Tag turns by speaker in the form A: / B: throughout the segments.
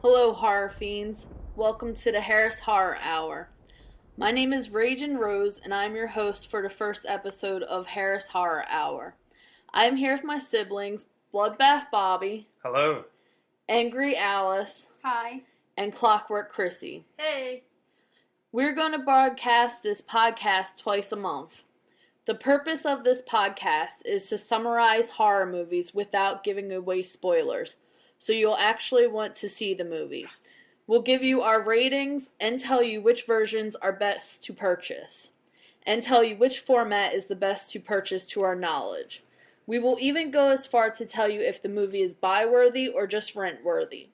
A: Hello, horror fiends. Welcome to the Harris Horror Hour. My name is Ragin' Rose, and I'm your host for the first episode of Harris Horror Hour. I am here with my siblings, Bloodbath Bobby.
B: Hello.
A: Angry Alice.
C: Hi.
A: And Clockwork Chrissy.
C: Hey.
A: We're going to broadcast this podcast twice a month. The purpose of this podcast is to summarize horror movies without giving away spoilers, so you'll actually want to see the movie. We'll give you our ratings and tell you which versions are best to purchase, and tell you which format is the best to purchase to our knowledge. We will even go as far to tell you if the movie is buy-worthy or just rent-worthy.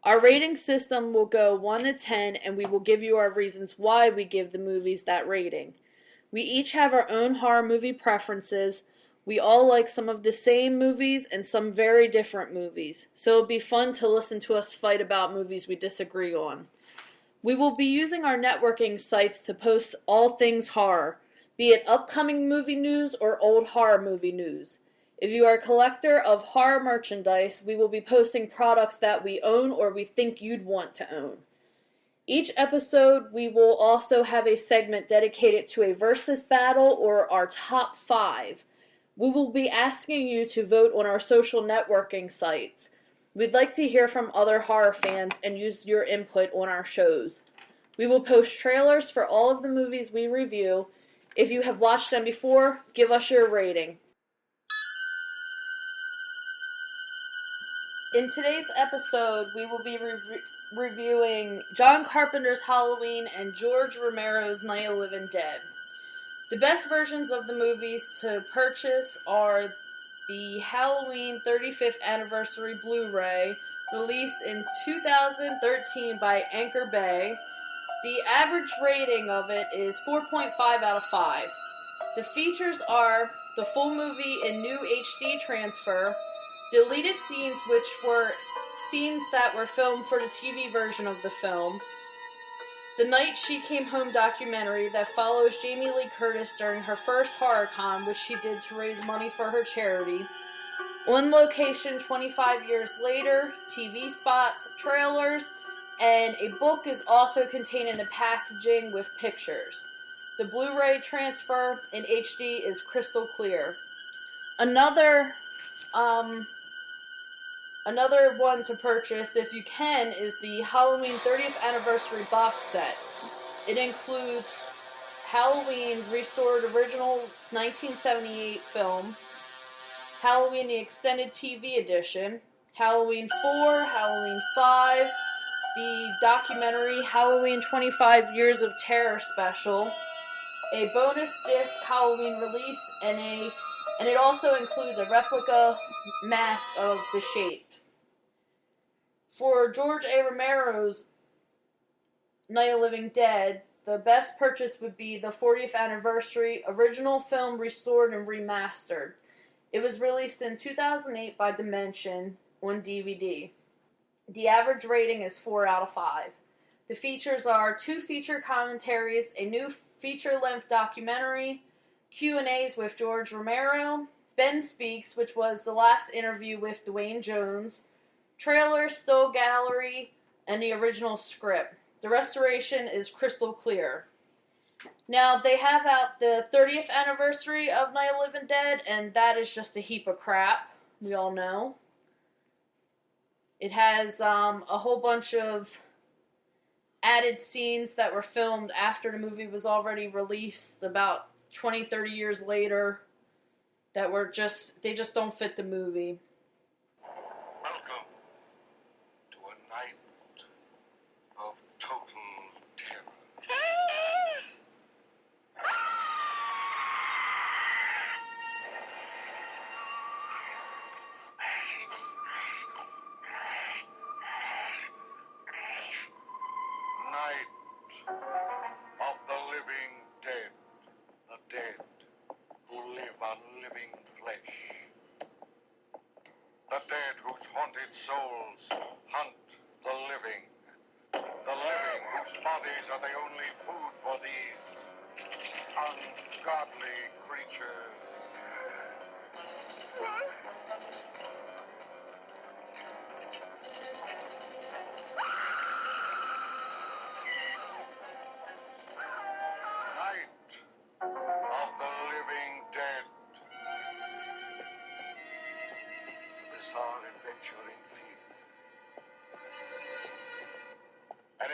A: Our rating system will go 1 to 10, and we will give you our reasons why we give the movies that rating. We each have our own horror movie preferences. We all like some of the same movies and some very different movies, so it'll be fun to listen to us fight about movies we disagree on. We will be using our networking sites to post all things horror, be it upcoming movie news or old horror movie news. If you are a collector of horror merchandise, we will be posting products that we own or we think you'd want to own. Each episode, we will also have a segment dedicated to a versus battle or our top 5. We will be asking you to vote on our social networking sites. We'd like to hear from other horror fans and use your input on our shows. We will post trailers for all of the movies we review. If you have watched them before, give us your rating. In today's episode, we will be reviewing John Carpenter's Halloween and George Romero's Night of the Living Dead. The best versions of the movies to purchase are the Halloween 35th Anniversary Blu-ray, released in 2013 by Anchor Bay. The average rating of it is 4.5 out of 5. The features are the full movie in new HD transfer, deleted scenes which were scenes that were filmed for the TV version of the film, the Night She Came Home documentary that follows Jamie Lee Curtis during her first HorrorCon, which she did to raise money for her charity, On Location 25 years later, TV spots, trailers, and a book is also contained in the packaging with pictures. The Blu-ray transfer in HD is crystal clear. Another one to purchase, if you can, is the Halloween 30th Anniversary box set. It includes Halloween Restored Original 1978 film, Halloween the Extended TV Edition, Halloween 4, Halloween 5, the documentary Halloween 25 Years of Terror special, a bonus disc Halloween release, and it also includes a replica mask of the Shape. For George A. Romero's Night of the Living Dead, the best purchase would be the 40th Anniversary Original Film Restored and Remastered. It was released in 2008 by Dimension on DVD. The average rating is 4 out of 5. The features are 2 feature commentaries, a new feature-length documentary, Q&As with George Romero, Ben Speaks, which was the last interview with Dwayne Jones, trailer, still gallery, and the original script. The restoration is crystal clear. Now, they have out the 30th anniversary of Night of the Living Dead, and that is just a heap of crap, we all know. It has a whole bunch of added scenes that were filmed after the movie was already released, about 20, 30 years later, that were they just don't fit the movie.
D: Welcome to a night of total terror. Night of the living dead. The dead who live on living flesh. The dead whose haunted souls hunt the living. The living whose bodies are the only food for these ungodly creatures.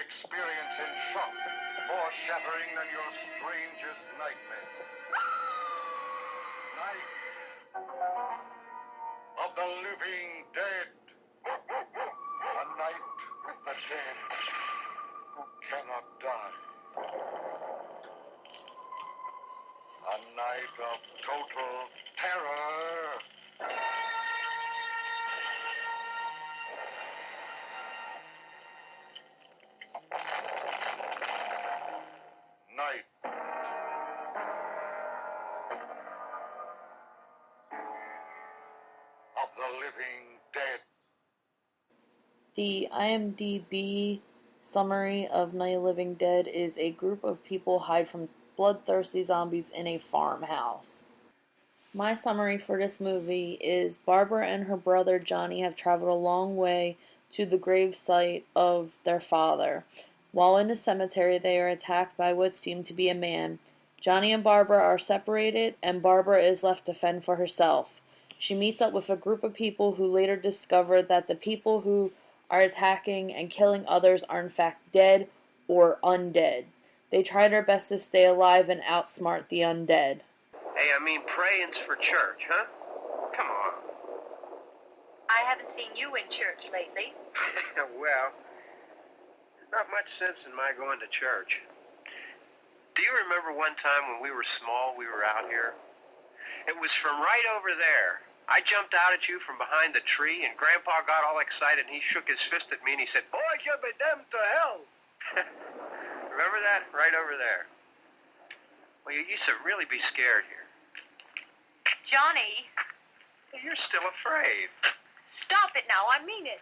D: experience in shock more shattering than your strangest nightmare. Night of the living dead. A night with the dead who cannot die. A night of total terror. Night of the living dead.
A: The IMDb summary of Night of the Living Dead is a group of people hide from bloodthirsty zombies in a farmhouse. My summary for this movie is Barbara and her brother Johnny have traveled a long way to the grave site of their father. While in the cemetery, they are attacked by what seemed to be a man. Johnny and Barbara are separated, and Barbara is left to fend for herself. She meets up with a group of people who later discover that the people who are attacking and killing others are in fact dead or undead. They try their best to stay alive and outsmart the undead.
B: Hey, I mean, praying's for church, huh? Come on.
C: I haven't seen you in church lately.
B: Well, not much sense in my going to church. Do you remember one time when we were small, we were out here? It was from right over there. I jumped out at you from behind the tree, and Grandpa got all excited, and he shook his fist at me, and he said, "Boys, you'll be damned to hell." Remember that? Right over there. Well, you used to really be scared here.
C: Johnny,
B: You're still afraid.
C: stop it now. I mean it.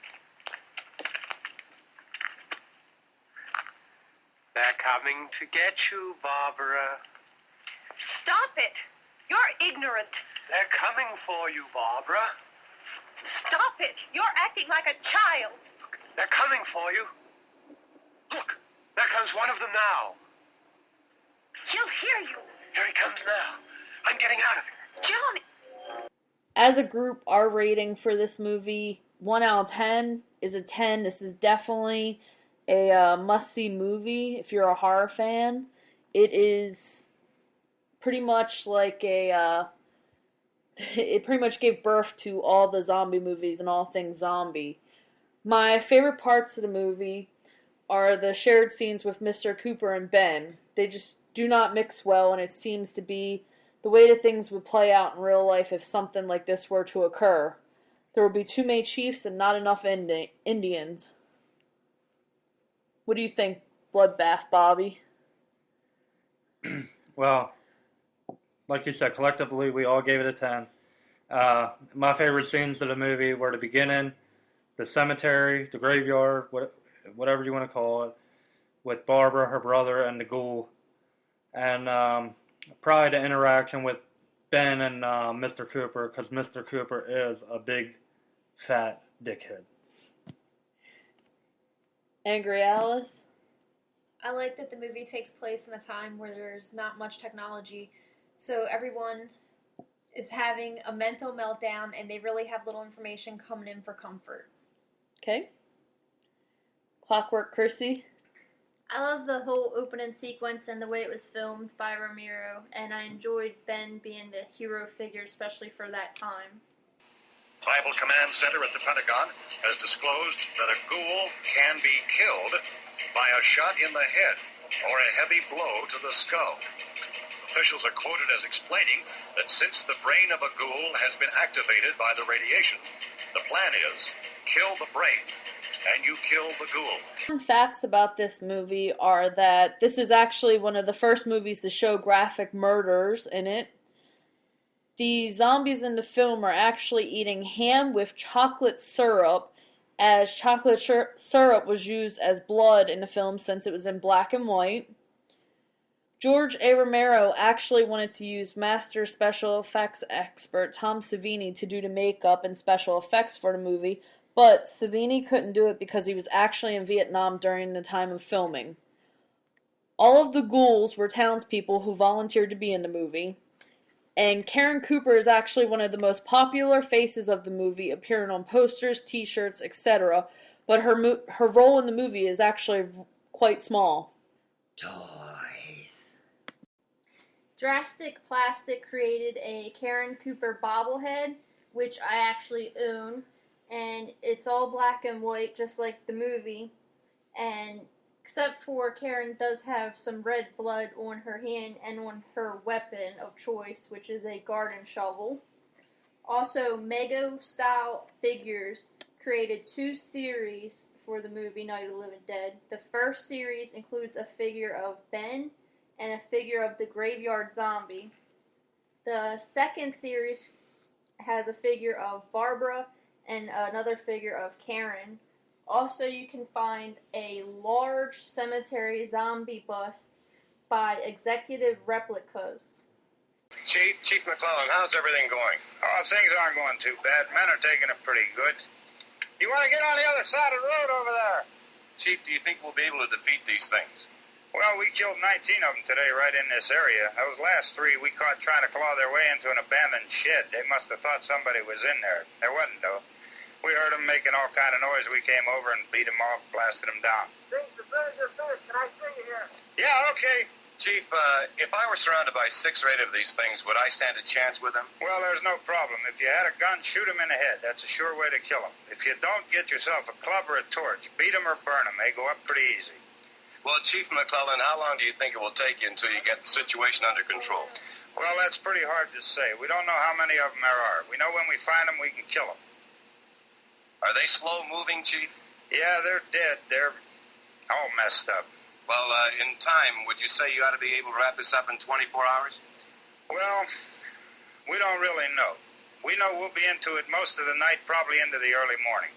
B: They're coming to get you, Barbara.
C: Stop it. You're ignorant.
B: They're coming for you, Barbara.
C: Stop it. You're acting like a child.
B: They're coming for you. Look, there comes one of them now.
C: He'll hear you.
B: Here he comes now. I'm getting out of here.
C: Johnny.
A: As a group, our rating for this movie, 1 out of 10, is a 10. This is definitely a must-see movie if you're a horror fan. It is pretty much like it pretty much gave birth to all the zombie movies and all things zombie. My favorite parts of the movie are the shared scenes with Mr. Cooper and Ben. They just do not mix well, and it seems to be the way that things would play out in real life if something like this were to occur. There would be too many chiefs and not enough Indians. What do you think, Bloodbath Bobby?
E: Well, like you said, collectively we all gave it a 10. My favorite scenes of the movie were the beginning, the cemetery, the graveyard, whatever you want to call it, with Barbara, her brother, and the ghoul. And probably the interaction with Ben and Mr. Cooper, because Mr. Cooper is a big, fat dickhead.
A: Angry Alice?
F: I like that the movie takes place in a time where there's not much technology, so everyone is having a mental meltdown and they really have little information coming in for comfort.
A: Okay. Clockwork Chrissy?
G: I love the whole opening sequence and the way it was filmed by Romero, and I enjoyed Ben being the hero figure, especially for that time.
D: Tribal Command Center at the Pentagon has disclosed that a ghoul can be killed by a shot in the head or a heavy blow to the skull. Officials are quoted as explaining that since the brain of a ghoul has been activated by the radiation, the plan is kill the brain and you kill the ghoul.
A: Fun facts about this movie are that this is actually one of the first movies to show graphic murders in it. The zombies in the film are actually eating ham with chocolate syrup, as chocolate syrup was used as blood in the film since it was in black and white. George A. Romero actually wanted to use master special effects expert Tom Savini to do the makeup and special effects for the movie, but Savini couldn't do it because he was actually in Vietnam during the time of filming. All of the ghouls were townspeople who volunteered to be in the movie. And Karen Cooper is actually one of the most popular faces of the movie, appearing on posters, t-shirts, etc. But her role in the movie is actually quite small.
H: Toys.
G: Drastic Plastic created a Karen Cooper bobblehead, which I actually own, and it's all black and white, just like the movie. And except for Karen does have some red blood on her hand and on her weapon of choice, which is a garden shovel. Also, Mego style figures created 2 series for the movie Night of the Living Dead. The first series includes a figure of Ben and a figure of the Graveyard Zombie. The second series has a figure of Barbara and another figure of Karen. Also, you can find a large cemetery zombie bust by Executive Replicas.
D: Chief McClellan, how's everything going? Oh, things aren't going too bad. Men are taking it pretty good. You want to get on the other side of the road over there? Chief, do you think we'll be able to defeat these things? Well, we killed 19 of them today right in this area. Those last 3 we caught trying to claw their way into an abandoned shed. They must have thought somebody was in there. There wasn't, though. We heard them making all kind of noise. We came over and beat them off, blasted them down.
B: Things are good as finished. Can I see you here?
D: Yeah, okay.
I: Chief, if I were surrounded by 6 or 8 of these things, would I stand a chance with them?
D: Well, there's no problem. If you had a gun, shoot them in the head. That's a sure way to kill them. If you don't, get yourself a club or a torch. Beat them or burn them. They go up pretty easy.
I: Well, Chief McClellan, how long do you think it will take you until you get the situation under control?
D: Well, that's pretty hard to say. We don't know how many of them there are. We know when we find them, we can kill them.
I: Are they slow-moving, Chief?
D: Yeah, they're dead. They're all messed up.
I: Well, in time, would you say you ought to be able to wrap this up in 24 hours?
D: Well, we don't really know. We know we'll be into it most of the night, probably into the early morning.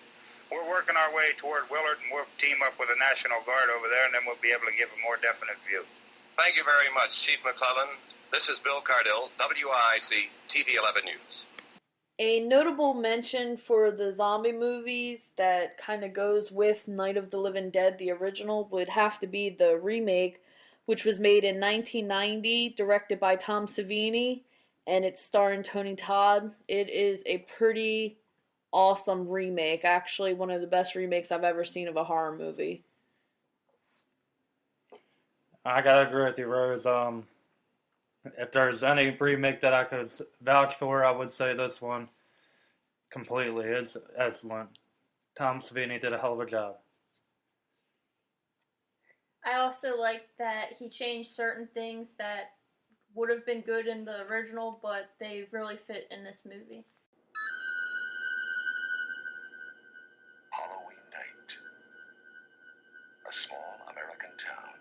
D: We're working our way toward Willard, and we'll team up with the National Guard over there, and then we'll be able to give a more definite view.
I: Thank you very much, Chief McClellan. This is Bill Cardill, WIC TV 11 News.
A: A notable mention for the zombie movies that kind of goes with Night of the Living Dead, the original, would have to be the remake, which was made in 1990, directed by Tom Savini, and it's starring Tony Todd. It is a pretty awesome remake, actually one of the best remakes I've ever seen of a horror movie.
E: I gotta agree with you, Rose. If there's any remake that I could vouch for, I would say this one completely. It's excellent. Tom Savini did a hell of a job.
G: I also like that he changed certain things that would have been good in the original, but they really fit in this movie.
J: Halloween night. A small American town.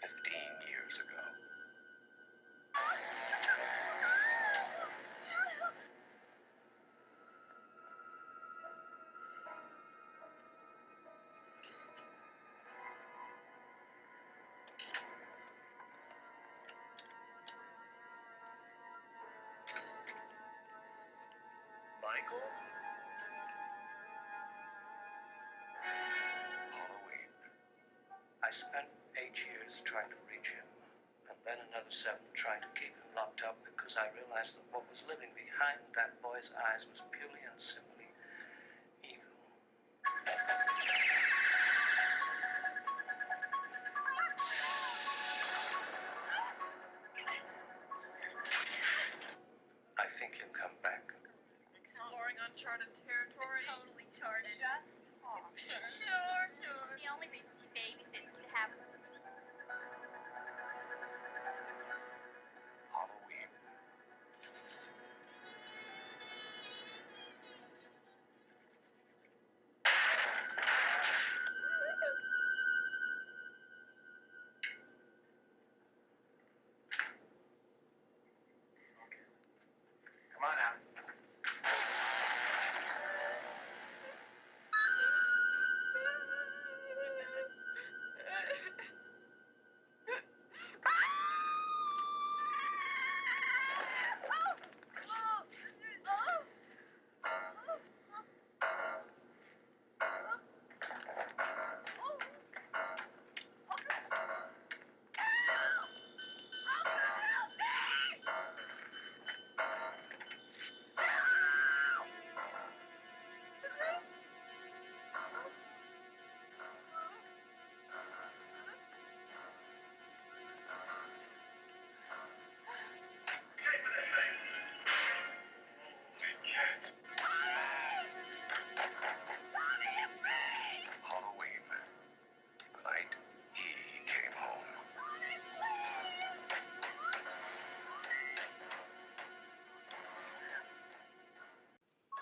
J: 15 years ago.
B: Michael?
J: Halloween. I spent 8 years trying to reach him, and then another 7 trying to keep him locked up because I realized that what was living behind that boy's eyes was purely and simply evil. I think he'll come back.
C: Exploring uncharted territory. Totally charted. Just talk. Sure. The only reason she babysits you to have
J: Halloween.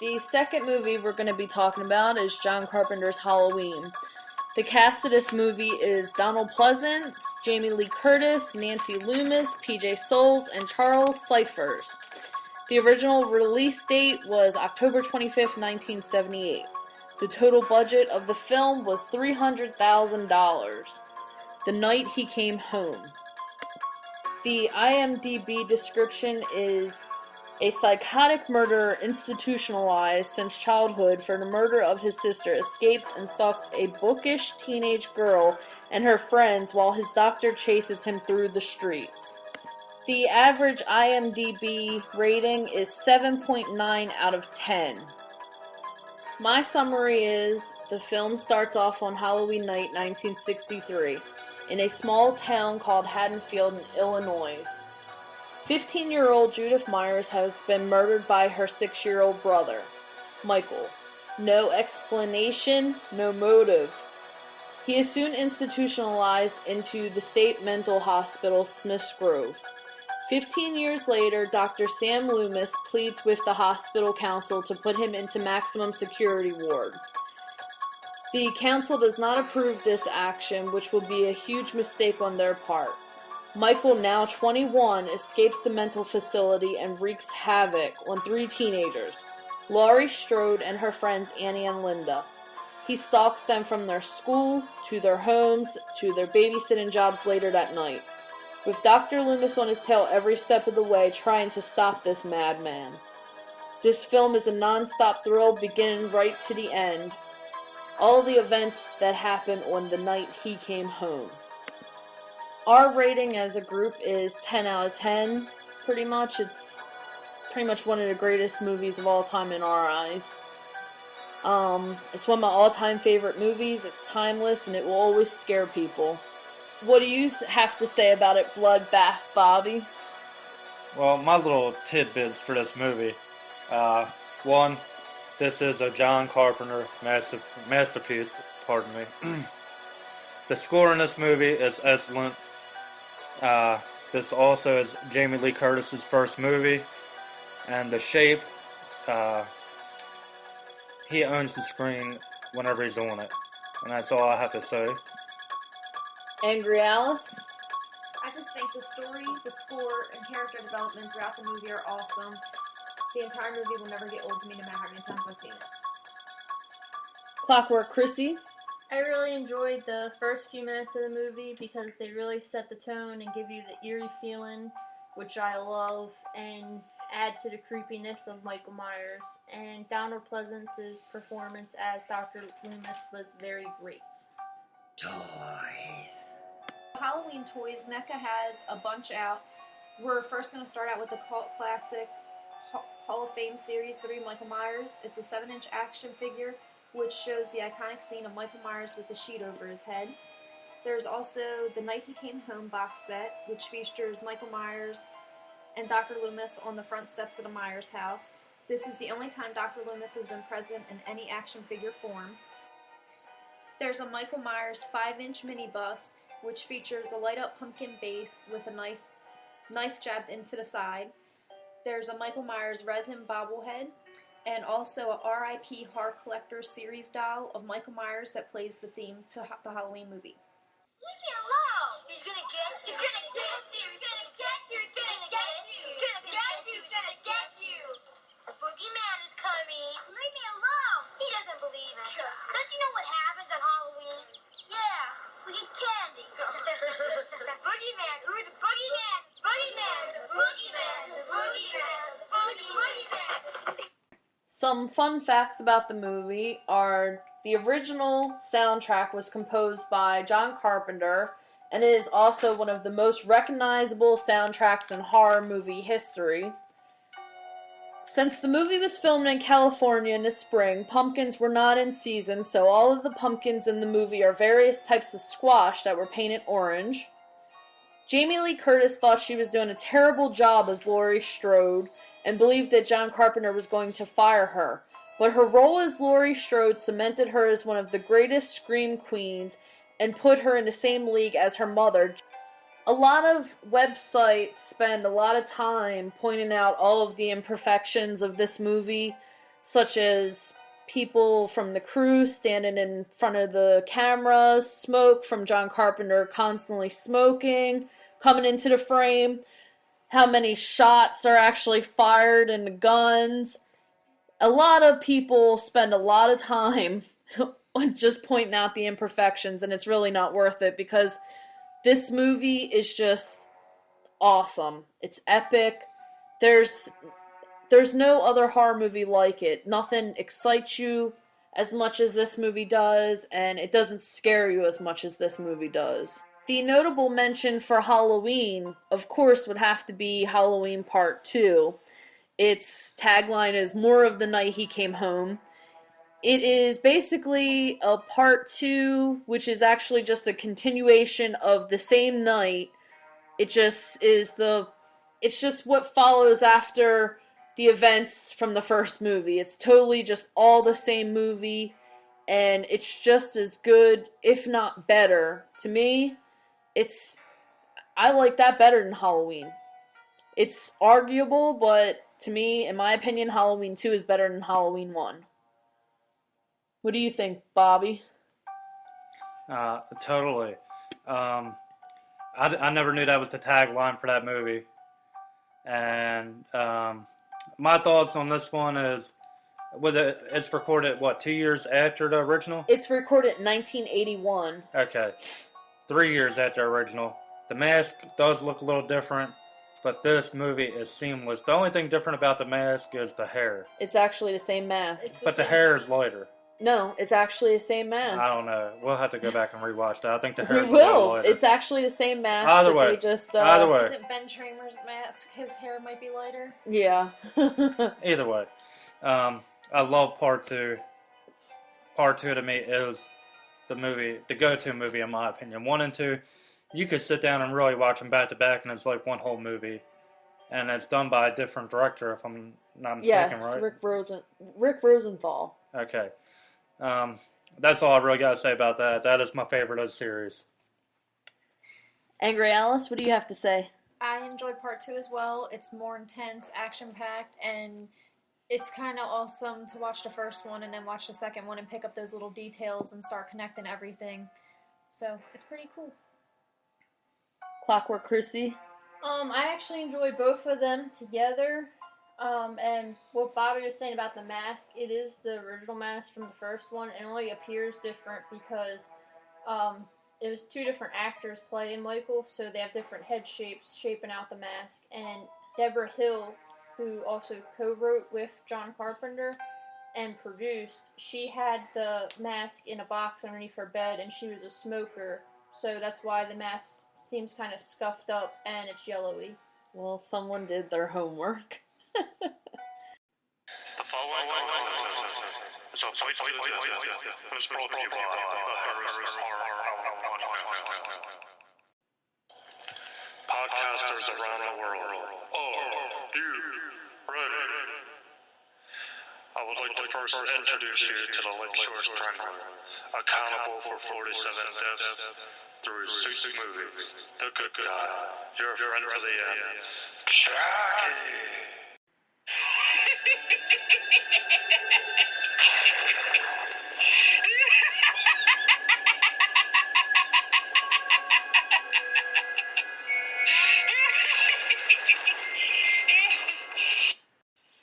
A: The second movie we're going to be talking about is John Carpenter's Halloween. The cast of this movie is Donald Pleasance, Jamie Lee Curtis, Nancy Loomis, PJ Soles, and Charles Cyphers. The original release date was October 25th, 1978. The total budget of the film was $300,000. The night he came home. The IMDb description is a psychotic murderer institutionalized since childhood for the murder of his sister escapes and stalks a bookish teenage girl and her friends while his doctor chases him through the streets. The average IMDb rating is 7.9 out of 10. My summary is, the film starts off on Halloween night 1963 in a small town called Haddonfield, Illinois. 15-year-old Judith Myers has been murdered by her 6-year-old brother, Michael. No explanation, no motive. He is soon institutionalized into the state mental hospital, Smith's Grove. 15 years later, Dr. Sam Loomis pleads with the hospital council to put him into maximum security ward. The council does not approve this action, which will be a huge mistake on their part. Michael, now 21, escapes the mental facility and wreaks havoc on 3 teenagers, Laurie Strode and her friends Annie and Linda. He stalks them from their school, to their homes, to their babysitting jobs later that night, with Dr. Loomis on his tail every step of the way trying to stop this madman. This film is a non-stop thrill beginning right to the end. All the events that happen on the night he came home. Our rating as a group is 10 out of 10, pretty much. It's pretty much one of the greatest movies of all time in our eyes. It's one of my all-time favorite movies. It's timeless, and it will always scare people. What do you have to say about it, Bloodbath Bobby?
E: Well, my little tidbits for this movie. One, this is a John Carpenter masterpiece, pardon me. The score in this movie is excellent. This also is Jamie Lee Curtis's first movie. And the shape, he owns the screen whenever he's on it. And that's all I have to say.
A: Angry Alice?
F: I just think the story, the score, and character development throughout the movie are awesome. The entire movie will never get old to me no matter how many times I've seen it.
A: Clockwork Chrissy?
G: I really enjoyed the first few minutes of the movie because they really set the tone and give you the eerie feeling, which I love, and add to the creepiness of Michael Myers. And Donald Pleasance's performance as Dr. Loomis was very great.
H: Toys.
F: Halloween toys, NECA has a bunch out. We're first going to start out with the cult classic Hall of Fame Series 3 Michael Myers. It's a 7-inch action figure which shows the iconic scene of Michael Myers with the sheet over his head. There's also the Night He Came Home box set, which features Michael Myers and Dr. Loomis on the front steps of the Myers house. This is the only time Dr. Loomis has been present in any action figure form. There's a Michael Myers 5-inch mini bust, which features a light-up pumpkin base with a knife jabbed into the side. There's a Michael Myers resin bobblehead, and also a R.I.P. Horror Collector series doll of Michael Myers that plays the theme to the Halloween movie.
C: Leave me alone! He's gonna get you! He's gonna get you! He's gonna get you! He's gonna get you! He's gonna get you! He's gonna get you! The boogeyman is coming! Leave me alone! He doesn't believe us. Don't you know what happens on Halloween? Yeah, we get candy. The boogeyman! Ooh, the boogeyman! Boogeyman! The boogeyman! The boogeyman! The boogeyman!
A: Some fun facts about the movie are the original soundtrack was composed by John Carpenter and it is also one of the most recognizable soundtracks in horror movie history. Since the movie was filmed in California in the spring, pumpkins were not in season, so all of the pumpkins in the movie are various types of squash that were painted orange. Jamie Lee Curtis thought she was doing a terrible job as Laurie Strode and believed that John Carpenter was going to fire her. But her role as Laurie Strode cemented her as one of the greatest scream queens and put her in the same league as her mother. A lot of websites spend a lot of time pointing out all of the imperfections of this movie, such as people from the crew standing in front of the cameras, smoke from John Carpenter constantly smoking, coming into the frame, how many shots are actually fired in the guns. A lot of people spend a lot of time just pointing out the imperfections, and it's really not worth it because this movie is just awesome. It's epic. There's no other horror movie like it. Nothing excites you as much as this movie does, and it doesn't scare you as much as this movie does. The notable mention for Halloween, of course, would have to be Halloween Part 2. Its tagline is "More of the Night He Came Home." It is basically a Part 2, which is actually just a continuation of the same night. It's just what follows after the events from the first movie. It's totally just all the same movie, and it's just as good, if not better. To me, I like that better than Halloween. It's arguable, but to me, in my opinion, Halloween 2 is better than Halloween 1. What do you think, Bobby?
E: Totally. I never knew that was the tagline for that movie. And my thoughts on this one is, it's recorded, 2 years after the original?
A: It's recorded in 1981.
E: Okay. 3 years after the original. The mask does look a little different, but this movie is seamless. The only thing different about the mask is the hair.
A: It's actually the same mask.
E: But the hair is lighter.
A: No, it's actually the same mask.
E: I don't know. We'll have to go back and rewatch that. I think the hair is a
A: We
E: little
A: will.
E: lighter.
A: It's actually the same mask.
E: Either way. Either way.
F: Isn't Ben Tramer's mask, his hair might be lighter?
A: Yeah.
E: Either way. I love Part 2. Part 2 to me is the go-to movie in my opinion. 1 and 2, you could sit down and really watch them back to back, and it's like one whole movie. And it's done by a different director, if I'm not mistaken,
A: yes,
E: right?
A: Rick Rosenthal.
E: Okay. That's all I really got to say about that. That is my favorite of the series.
A: Angry Alice, what do you have to say?
F: I enjoyed Part 2 as well. It's more intense, action-packed, and it's kind of awesome to watch the first one and then watch the second one and pick up those little details and start connecting everything. So, it's pretty cool.
A: Clockwork Chrissy?
G: I actually enjoy both of them together. And what Bobby was saying about the mask, it is the original mask from the first one. It only appears different because it was 2 different actors playing Michael, so they have different head shapes shaping out the mask. And Deborah Hill, who also co-wrote with John Carpenter and produced, she had the mask in a box underneath her bed, and she was a smoker, so that's why the mask seems kind of scuffed up and it's yellowy.
A: Well, someone did their homework.
H: The following is a voice was brought to you by podcasters around the world. Are you ready? I would like to first introduce you to the Lakeshore Strangler, accountable for 47 deaths through 6 movies. The good guy, your friend to the end, Chucky.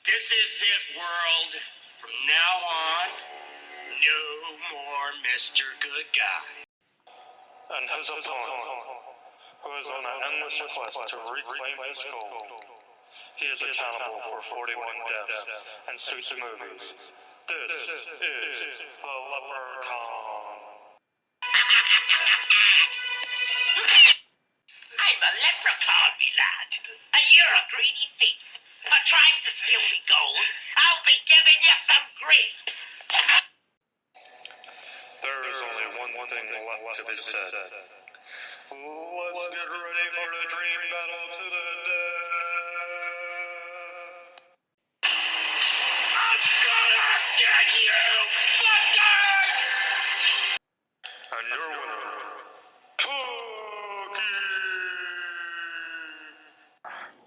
K: This is it, world. From now on, no more Mr. Good Guy.
H: And his opponent, who is on an endless quest to reclaim his gold. He is accountable for 41 deaths and 6 movies. This is the Leprechaun.
K: I'm a leprechaun, me lad, and you're a greedy thief. For trying to steal me gold, I'll be giving you some grief.
H: There is only one thing left to be said. Let's get ready for the dream battle to the death.
K: I'm gonna get you, fucker!
H: And your winner, Chucky!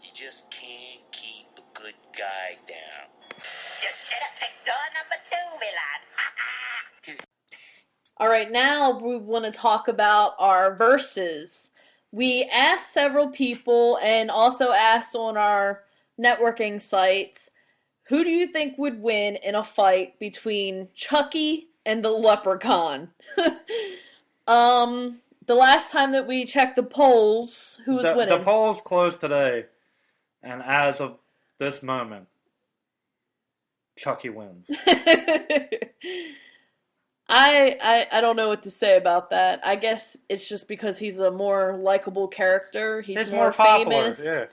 K: You just can't keep a good guy down. You should have picked door number 2, me lad.
A: Alright, now we want to talk about our verses. We asked several people and also asked on our networking sites, who do you think would win in a fight between Chucky and the Leprechaun? The last time that we checked the polls, who was winning?
E: The polls closed today, and as of this moment, Chucky wins.
A: I don't know what to say about that. I guess it's just because he's a more likable character. He's more famous.
E: Popular,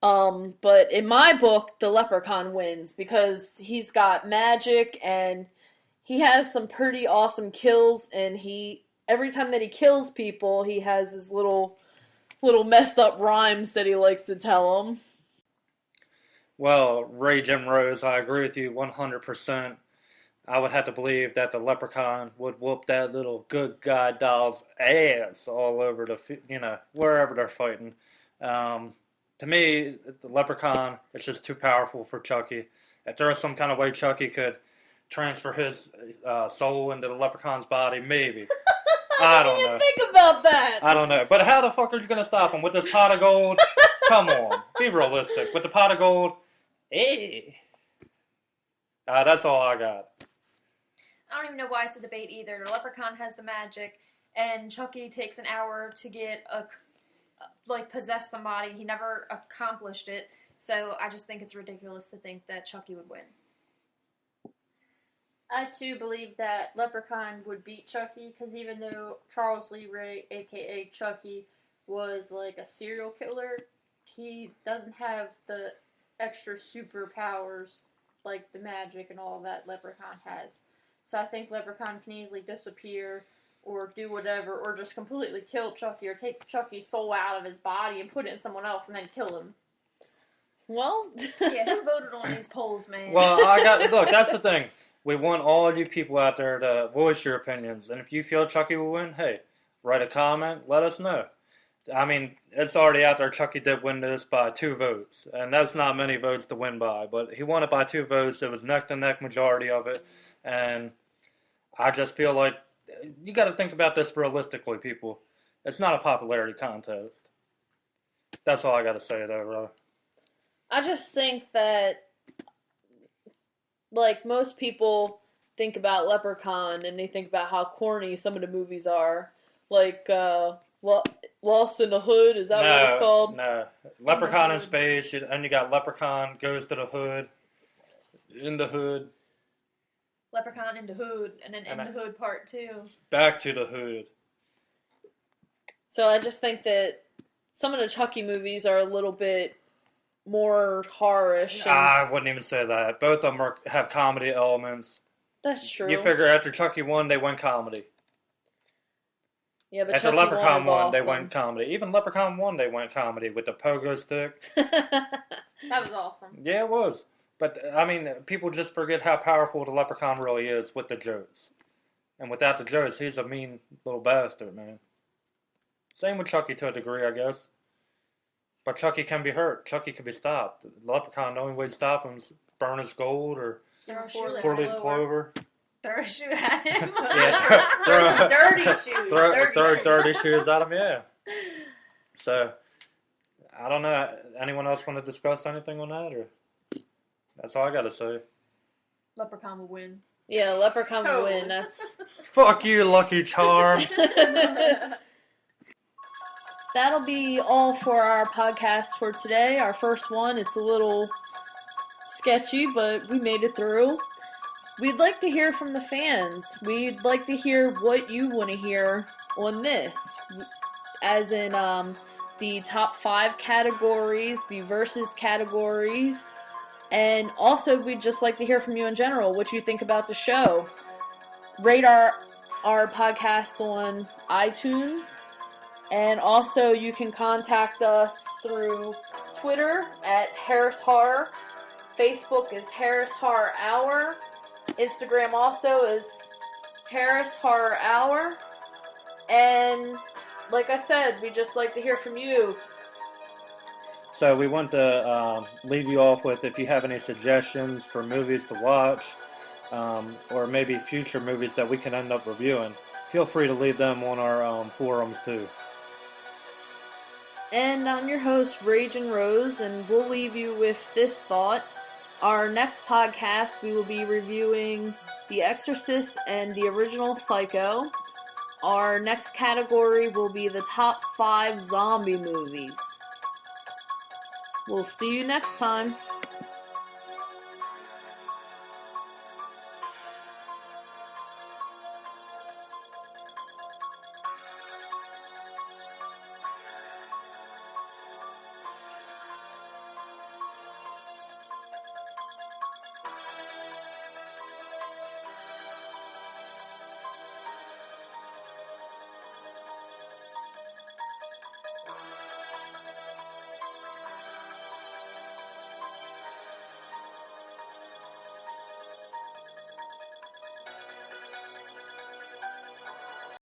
E: yeah.
A: But in my book, the Leprechaun wins because he's got magic and he has some pretty awesome kills, and every time that he kills people, he has his little messed up rhymes that he likes to tell them.
E: Well, Ray Jim Rose, I agree with you 100%. I would have to believe that the Leprechaun would whoop that little good guy doll's ass all over wherever they're fighting. To me, the Leprechaun is just too powerful for Chucky. If there was some kind of way Chucky could transfer his soul into the Leprechaun's body, maybe. I don't know.
A: Think about that.
E: I don't know. But how the fuck are you going to stop him? With this pot of gold? Come on. Be realistic. With the pot of gold? Hey. That's all I got.
F: I don't even know why it's a debate either. The Leprechaun has the magic, and Chucky takes an hour to get possess somebody. He never accomplished it, so I just think it's ridiculous to think that Chucky would win.
G: I too believe that Leprechaun would beat Chucky, because even though Charles Lee Ray, aka Chucky, was like a serial killer, he doesn't have the extra superpowers like the magic and all that Leprechaun has. So I think Leprechaun can easily disappear or do whatever, or just completely kill Chucky, or take Chucky's soul out of his body and put it in someone else and then kill him.
A: Well,
F: yeah, who voted on these polls, man?
E: Well, look, that's the thing. We want all you people out there to voice your opinions. And if you feel Chucky will win, hey, write a comment, let us know. I mean, it's already out there. Chucky did win this by 2 votes. And that's not many votes to win by. But he won it by 2 votes. It was neck-to-neck majority of it. And I just feel like you got to think about this realistically, people. It's not a popularity contest. That's all I got to say, though, bro.
A: I just think that, like, most people think about Leprechaun and they think about how corny some of the movies are. Like, Lost in the Hood, is that what it's called?
E: No. Leprechaun in Space, and you got Leprechaun Goes to the Hood, In the Hood.
F: Leprechaun in the Hood, and then In the Hood Part 2.
E: Back to the Hood.
A: So I just think that some of the Chucky movies are a little bit more horror-ish.
E: I wouldn't even say that. Both of them have comedy elements.
A: That's true.
E: You figure after Chucky 1, they went comedy.
A: Yeah, but
E: after
A: Chucky
E: Leprechaun 1,
A: awesome.
E: they went comedy. Even Leprechaun 1, they went comedy with the pogo stick.
G: That was awesome.
E: Yeah, it was. But, I mean, people just forget how powerful the Leprechaun really is with the jokes. And without the jokes, he's a mean little bastard, man. Same with Chucky to a degree, I guess. But Chucky can be hurt. Chucky can be stopped. The Leprechaun, the only way to stop him is burn his gold or
F: Throw a
E: four-leaf clover.
F: Throw a shoe at him.
E: Yeah, throw
G: dirty shoes.
E: Throw dirty shoes at him, yeah. So, I don't know. Anyone else want to discuss anything on that? Or that's all I got to say.
F: Leprechaun will win.
A: Yeah, Leprechaun will win. That's
E: Fuck you, Lucky Charms.
A: That'll be all for our podcast for today. Our first one. It's a little sketchy, but we made it through. We'd like to hear from the fans. We'd like to hear what you want to hear on this. As in the top 5 categories, the versus categories. And also, we'd just like to hear from you in general, what you think about the show. Rate our podcast on iTunes. And also, you can contact us through Twitter at Harris Horror. Facebook is Harris Horror Hour. Instagram also is Harris Horror Hour. And like I said, we just like to hear from you.
E: So we want to leave you off with, if you have any suggestions for movies to watch, or maybe future movies that we can end up reviewing, feel free to leave them on our forums too.
A: And I'm your host, Ragin' Rose, and we'll leave you with this thought. Our next podcast, we will be reviewing The Exorcist and the original Psycho. Our next category will be the top 5 zombie movies. We'll see you next time.